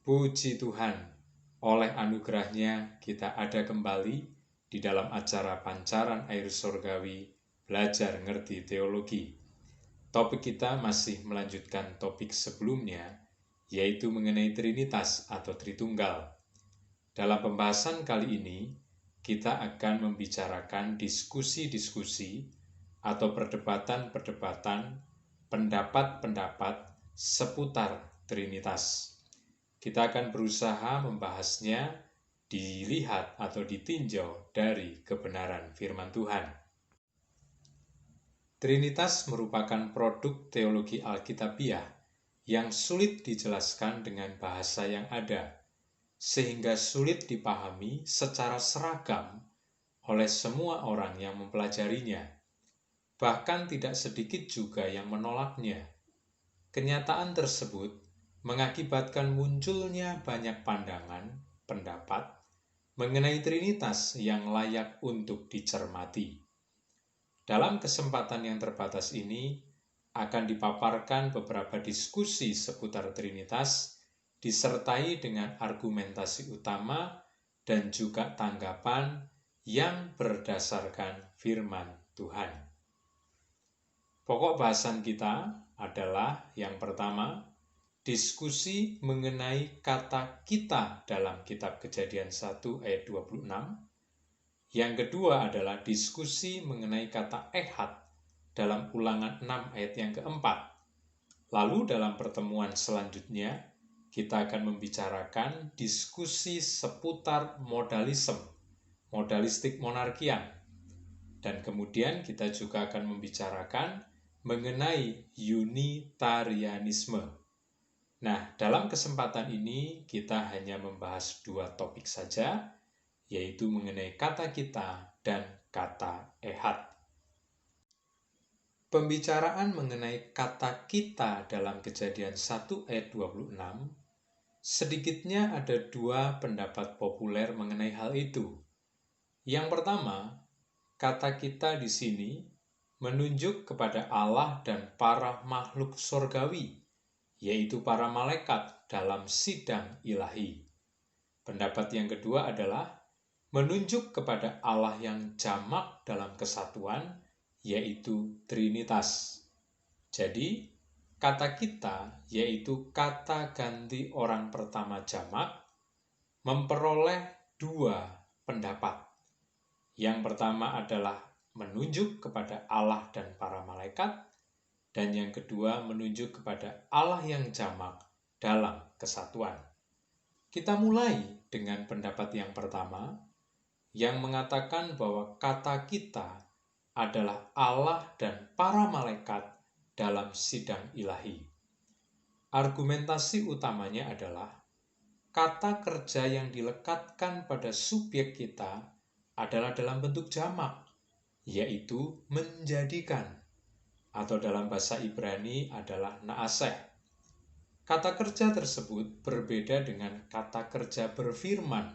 Puji Tuhan, oleh anugerahnya kita ada kembali di dalam acara Pancaran Air Surgawi, Belajar Ngerti Teologi. Topik kita masih melanjutkan topik sebelumnya, yaitu mengenai Trinitas atau Tritunggal. Dalam pembahasan kali ini, kita akan membicarakan diskusi-diskusi atau perdebatan-perdebatan, pendapat-pendapat seputar Trinitas. Kita akan berusaha membahasnya dilihat atau ditinjau dari kebenaran firman Tuhan. Trinitas merupakan produk teologi Alkitabiah yang sulit dijelaskan dengan bahasa yang ada, sehingga sulit dipahami secara seragam oleh semua orang yang mempelajarinya. Bahkan tidak sedikit juga yang menolaknya. Kenyataan tersebut mengakibatkan munculnya banyak pandangan, pendapat mengenai Trinitas yang layak untuk dicermati. Dalam kesempatan yang terbatas ini, akan dipaparkan beberapa diskusi seputar Trinitas, disertai dengan argumentasi utama dan juga tanggapan yang berdasarkan firman Tuhan. Pokok bahasan kita adalah yang pertama, diskusi mengenai kata kita dalam kitab Kejadian 1 ayat 26. Yang kedua adalah diskusi mengenai kata ehad dalam Ulangan 6 ayat yang keempat. Lalu dalam pertemuan selanjutnya, kita akan membicarakan diskusi seputar modalistik monarkian. Dan kemudian kita juga akan membicarakan mengenai Unitarianisme. Nah, dalam kesempatan ini kita hanya membahas 2 topik saja, yaitu mengenai kata kita dan kata ehad. Pembicaraan mengenai kata kita dalam Kejadian 1 ayat 26, sedikitnya ada 2 pendapat populer mengenai hal itu. Yang pertama, kata kita di sini menunjuk kepada Allah dan para makhluk surgawi, yaitu para malaikat dalam sidang ilahi. Pendapat yang kedua adalah menunjuk kepada Allah yang jamak dalam kesatuan, yaitu Trinitas. Jadi, kata kita, yaitu kata ganti orang pertama jamak, memperoleh 2 pendapat. Yang pertama adalah menunjuk kepada Allah dan para malaikat, dan yang kedua menunjuk kepada Allah yang jamak dalam kesatuan. Kita mulai dengan pendapat yang pertama, yang mengatakan bahwa kata kita adalah Allah dan para malaikat dalam sidang ilahi. Argumentasi utamanya adalah kata kerja yang dilekatkan pada subjek kita adalah dalam bentuk jamak, yaitu menjadikan, atau dalam bahasa Ibrani adalah naaseh. Kata kerja tersebut berbeda dengan kata kerja berfirman,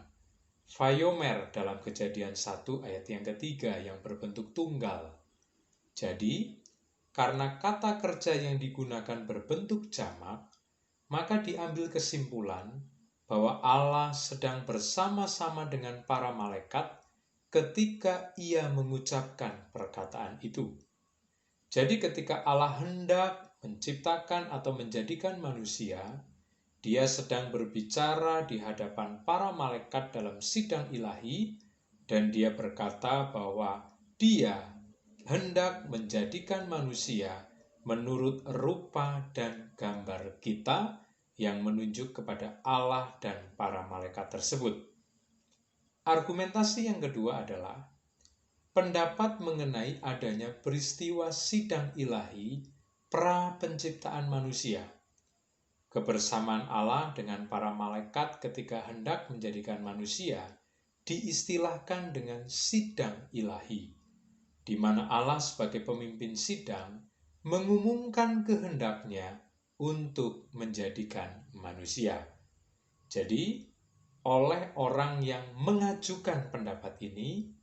Vayomer dalam Kejadian 1 ayat yang ketiga yang berbentuk tunggal. Jadi, karena kata kerja yang digunakan berbentuk jamak, maka diambil kesimpulan bahwa Allah sedang bersama-sama dengan para malaikat ketika ia mengucapkan perkataan itu. Jadi ketika Allah hendak menciptakan atau menjadikan manusia, Dia sedang berbicara di hadapan para malaikat dalam sidang ilahi, dan Dia berkata bahwa Dia hendak menjadikan manusia menurut rupa dan gambar kita yang menunjuk kepada Allah dan para malaikat tersebut. Argumentasi yang kedua adalah pendapat mengenai adanya peristiwa sidang ilahi pra penciptaan manusia. Kebersamaan Allah dengan para malaikat ketika hendak menjadikan manusia diistilahkan dengan sidang ilahi, di mana Allah sebagai pemimpin sidang mengumumkan kehendaknya untuk menjadikan manusia. Jadi, oleh orang yang mengajukan pendapat ini,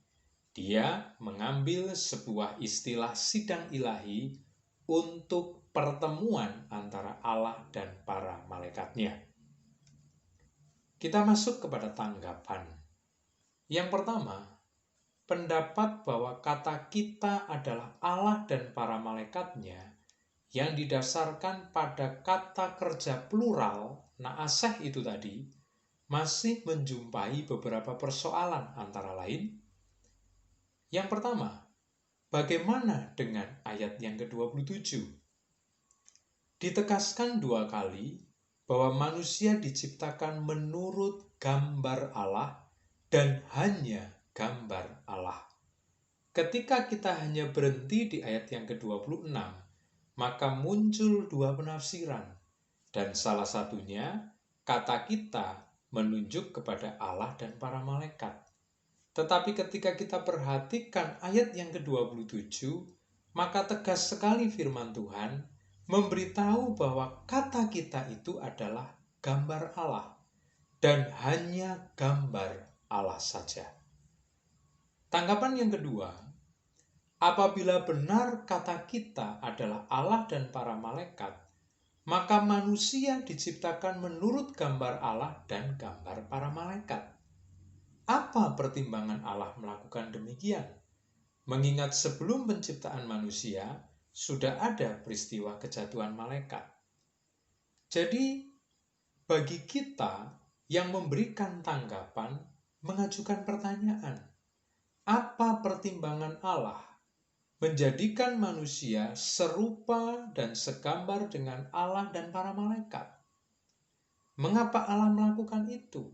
dia mengambil sebuah istilah sidang ilahi untuk pertemuan antara Allah dan para malaikatnya. Kita masuk kepada tanggapan. Yang pertama, pendapat bahwa kata kita adalah Allah dan para malaikatnya yang didasarkan pada kata kerja plural, naaseh itu tadi, masih menjumpai beberapa persoalan antara lain. Yang pertama, bagaimana dengan ayat yang ke-27? Ditegaskan 2 kali bahwa manusia diciptakan menurut gambar Allah dan hanya gambar Allah. Ketika kita hanya berhenti di ayat yang ke-26, maka muncul 2 penafsiran, dan salah satunya kata kita menunjuk kepada Allah dan para malaikat. Tetapi ketika kita perhatikan ayat yang ke-27, maka tegas sekali firman Tuhan memberitahu bahwa kata kita itu adalah gambar Allah dan hanya gambar Allah saja. Tanggapan yang kedua, apabila benar kata kita adalah Allah dan para malaikat, maka manusia diciptakan menurut gambar Allah dan gambar para malaikat. Apa pertimbangan Allah melakukan demikian? Mengingat sebelum penciptaan manusia, sudah ada peristiwa kejatuhan malaikat. Jadi, bagi kita yang memberikan tanggapan, mengajukan pertanyaan, apa pertimbangan Allah menjadikan manusia serupa dan segambar dengan Allah dan para malaikat? Mengapa Allah melakukan itu?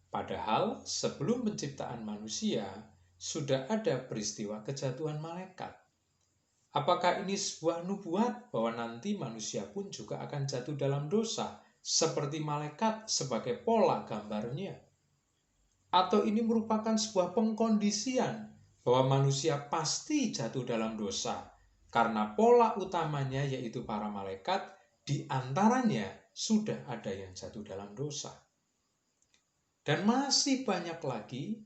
Padahal sebelum penciptaan manusia, sudah ada peristiwa kejatuhan malaikat. Apakah ini sebuah nubuat bahwa nanti manusia pun juga akan jatuh dalam dosa, seperti malaikat sebagai pola gambarnya? Atau ini merupakan sebuah pengkondisian bahwa manusia pasti jatuh dalam dosa, karena pola utamanya yaitu para malaikat, di antaranya sudah ada yang jatuh dalam dosa. Dan masih banyak lagi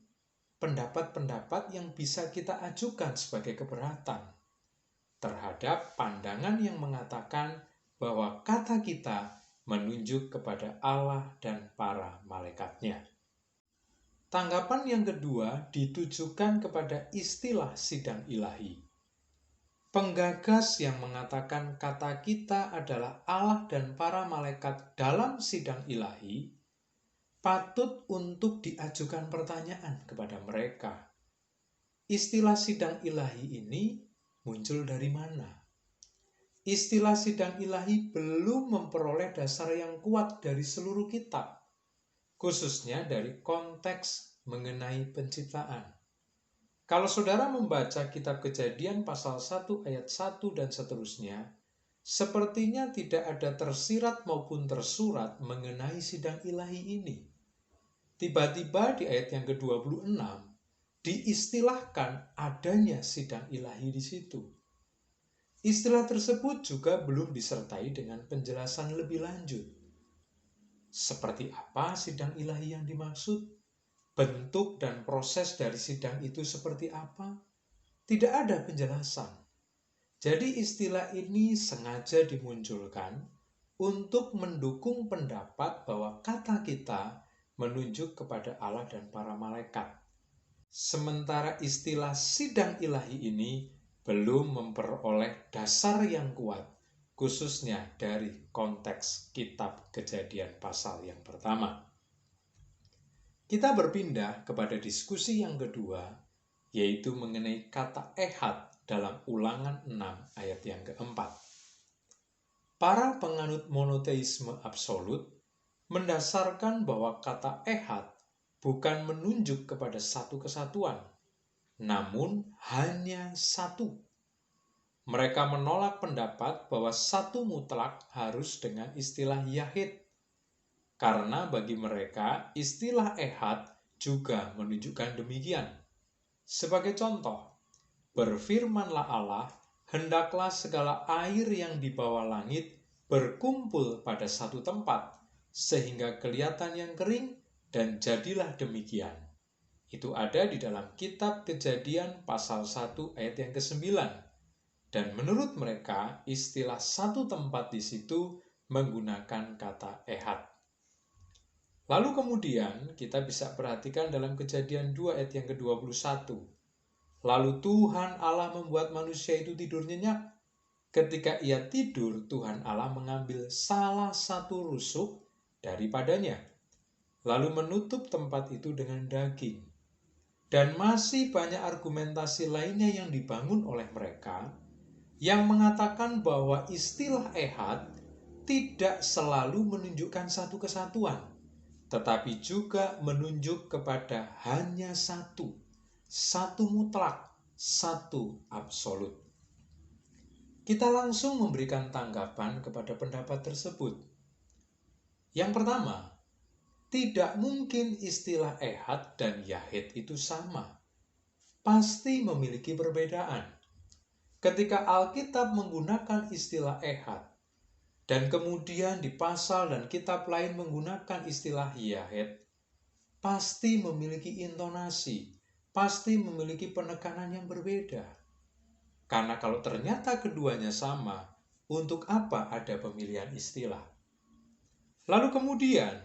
pendapat-pendapat yang bisa kita ajukan sebagai keberatan terhadap pandangan yang mengatakan bahwa kata kita menunjuk kepada Allah dan para malaikatnya. Tanggapan yang kedua ditujukan kepada istilah sidang ilahi. Penggagas yang mengatakan kata kita adalah Allah dan para malaikat dalam sidang ilahi patut untuk diajukan pertanyaan kepada mereka. Istilah sidang ilahi ini muncul dari mana? Istilah sidang ilahi belum memperoleh dasar yang kuat dari seluruh kitab, khususnya dari konteks mengenai penciptaan. Kalau saudara membaca kitab Kejadian pasal 1 ayat 1 dan seterusnya, sepertinya tidak ada tersirat maupun tersurat mengenai sidang ilahi ini. Tiba-tiba di ayat yang ke-26, diistilahkan adanya sidang ilahi di situ. Istilah tersebut juga belum disertai dengan penjelasan lebih lanjut. Seperti apa sidang ilahi yang dimaksud? Bentuk dan proses dari sidang itu seperti apa? Tidak ada penjelasan. Jadi istilah ini sengaja dimunculkan untuk mendukung pendapat bahwa kata kita menunjuk kepada Allah dan para malaikat. Sementara istilah sidang ilahi ini belum memperoleh dasar yang kuat, khususnya dari konteks kitab Kejadian pasal yang pertama. Kita berpindah kepada diskusi yang kedua, yaitu mengenai kata ehad dalam Ulangan 6 ayat yang keempat. Para penganut monoteisme absolut mendasarkan bahwa kata ehad bukan menunjuk kepada satu kesatuan, namun hanya satu. Mereka menolak pendapat bahwa satu mutlak harus dengan istilah yahid, karena bagi mereka istilah ehad juga menunjukkan demikian. Sebagai contoh, berfirmanlah Allah, hendaklah segala air yang di bawah langit berkumpul pada satu tempat, sehingga kelihatan yang kering, dan jadilah demikian. Itu ada di dalam kitab Kejadian pasal 1 ayat yang ke-9. Dan menurut mereka, istilah satu tempat di situ menggunakan kata ehad. Lalu kemudian kita bisa perhatikan dalam Kejadian 2 ayat yang ke-21. Lalu Tuhan Allah membuat manusia itu tidur nyenyak. Ketika ia tidur, Tuhan Allah mengambil salah satu rusuk daripadanya, lalu menutup tempat itu dengan daging. Dan masih banyak argumentasi lainnya yang dibangun oleh mereka, yang mengatakan bahwa istilah ehad tidak selalu menunjukkan satu kesatuan, tetapi juga menunjuk kepada hanya satu mutlak, satu absolut. Kita langsung memberikan tanggapan kepada pendapat tersebut. Yang pertama, tidak mungkin istilah ehad dan yahid itu sama. Pasti memiliki perbedaan. Ketika Alkitab menggunakan istilah ehad, dan kemudian di pasal dan kitab lain menggunakan istilah yahid, pasti memiliki intonasi, pasti memiliki penekanan yang berbeda. Karena kalau ternyata keduanya sama, untuk apa ada pemilihan istilah? Lalu kemudian,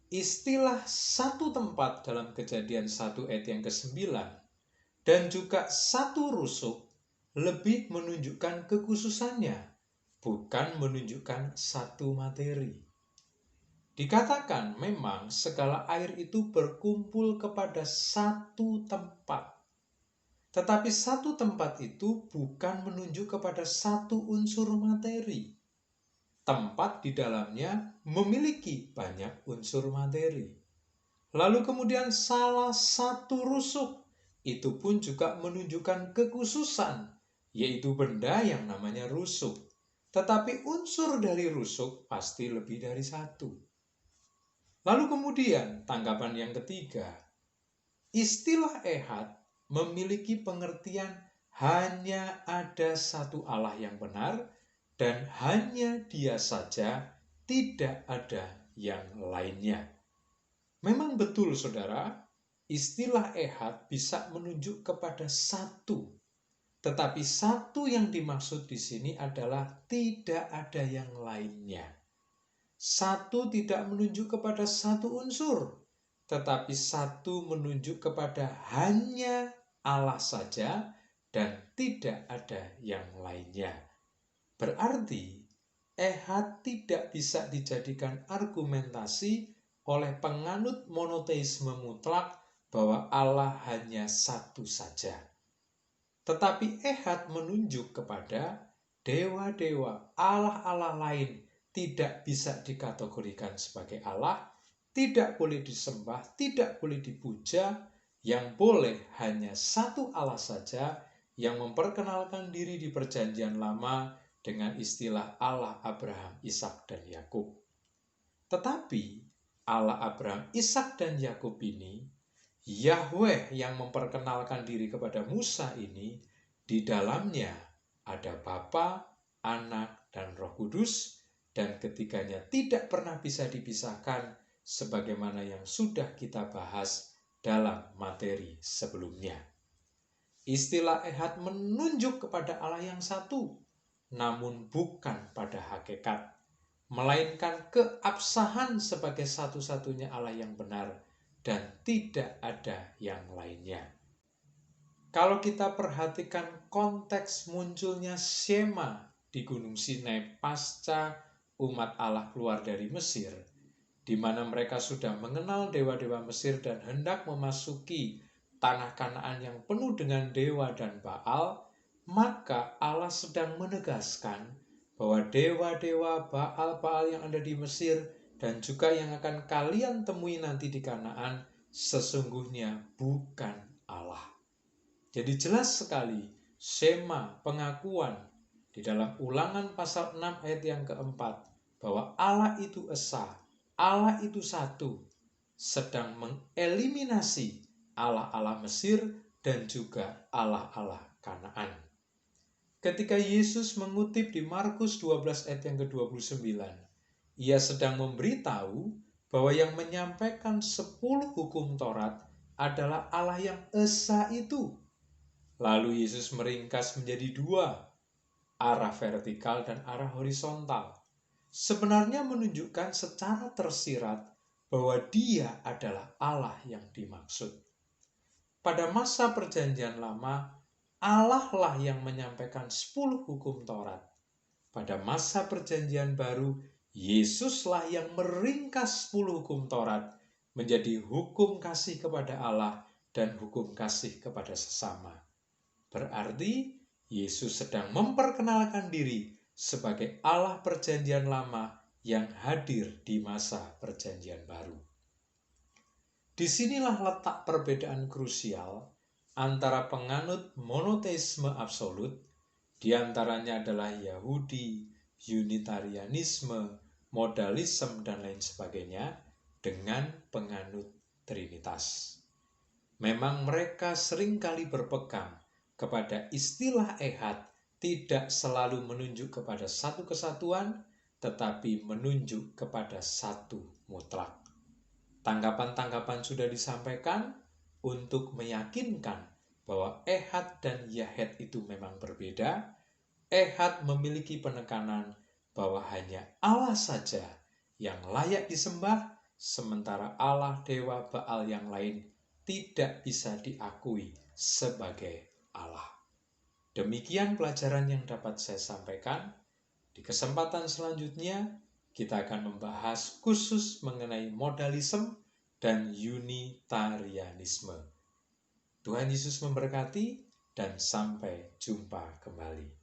istilah satu tempat dalam Kejadian 1 ayat yang ke-9 dan juga satu rusuk lebih menunjukkan kekhususannya, bukan menunjukkan satu materi. Dikatakan memang segala air itu berkumpul kepada satu tempat. Tetapi satu tempat itu bukan menunjuk kepada satu unsur materi. Tempat di dalamnya memiliki banyak unsur materi. Lalu kemudian salah satu rusuk itu pun juga menunjukkan kekhususan, yaitu benda yang namanya rusuk. Tetapi unsur dari rusuk pasti lebih dari satu. Lalu kemudian tanggapan yang ketiga, istilah ehad memiliki pengertian hanya ada satu Allah yang benar dan hanya Dia saja, tidak ada yang lainnya. Memang betul saudara, istilah ehad bisa menunjuk kepada satu. Tetapi satu yang dimaksud di sini adalah tidak ada yang lainnya. Satu tidak menunjuk kepada satu unsur, tetapi satu menunjuk kepada hanya Allah saja dan tidak ada yang lainnya. Berarti, ehad tidak bisa dijadikan argumentasi oleh penganut monoteisme mutlak bahwa Allah hanya satu saja. Tetapi ehad menunjuk kepada dewa-dewa, Allah-Allah lain tidak bisa dikategorikan sebagai Allah, tidak boleh disembah, tidak boleh dipuja, yang boleh hanya satu Allah saja yang memperkenalkan diri di Perjanjian Lama dengan istilah Allah Abraham, Ishak, dan Yakub. Tetapi Allah Abraham, Ishak, dan Yakub ini, Yahweh yang memperkenalkan diri kepada Musa ini, di dalamnya ada Bapa, Anak, dan Roh Kudus, dan ketiganya tidak pernah bisa dipisahkan sebagaimana yang sudah kita bahas dalam materi sebelumnya. Istilah ehad menunjuk kepada Allah yang satu, namun bukan pada hakikat, melainkan keabsahan sebagai satu-satunya Allah yang benar dan tidak ada yang lainnya. Kalau kita perhatikan konteks munculnya Shema di Gunung Sinai pasca umat Allah keluar dari Mesir, di mana mereka sudah mengenal dewa-dewa Mesir dan hendak memasuki tanah Kanaan yang penuh dengan dewa dan Baal, maka Allah sedang menegaskan bahwa dewa-dewa Baal-Baal yang ada di Mesir dan juga yang akan kalian temui nanti di Kanaan sesungguhnya bukan Allah. Jadi jelas sekali Shema, pengakuan di dalam Ulangan pasal 6 ayat yang keempat bahwa Allah itu esa, Allah itu satu, sedang mengeliminasi Allah-Allah Mesir dan juga Allah-Allah Kanaan. Ketika Yesus mengutip di Markus 12 ayat yang ke-29, ia sedang memberitahu bahwa yang menyampaikan 10 hukum Taurat adalah Allah yang esa itu. Lalu Yesus meringkas menjadi dua, arah vertikal dan arah horizontal. Sebenarnya menunjukkan secara tersirat bahwa Dia adalah Allah yang dimaksud. Pada masa Perjanjian Lama, Allah lah yang menyampaikan 10 hukum Taurat. Pada masa Perjanjian Baru, Yesuslah yang meringkas 10 hukum Taurat menjadi hukum kasih kepada Allah dan hukum kasih kepada sesama. Berarti Yesus sedang memperkenalkan diri sebagai Allah Perjanjian Lama yang hadir di masa Perjanjian Baru. Disinilah letak perbedaan krusial antara penganut monoteisme absolut, diantaranya adalah Yahudi, Unitarianisme, modalisme, dan lain sebagainya, dengan penganut Trinitas. Memang mereka seringkali berpegang kepada istilah ehad tidak selalu menunjuk kepada satu kesatuan, tetapi menunjuk kepada satu mutlak. Tanggapan-tanggapan sudah disampaikan untuk meyakinkan bahwa ehad dan yahed itu memang berbeda. Ehad memiliki penekanan bahwa hanya Allah saja yang layak disembah, sementara Allah Dewa Baal yang lain tidak bisa diakui sebagai Allah. Demikian pelajaran yang dapat saya sampaikan. Di kesempatan selanjutnya, kita akan membahas khusus mengenai modalisme dan Unitarianisme. Tuhan Yesus memberkati dan sampai jumpa kembali.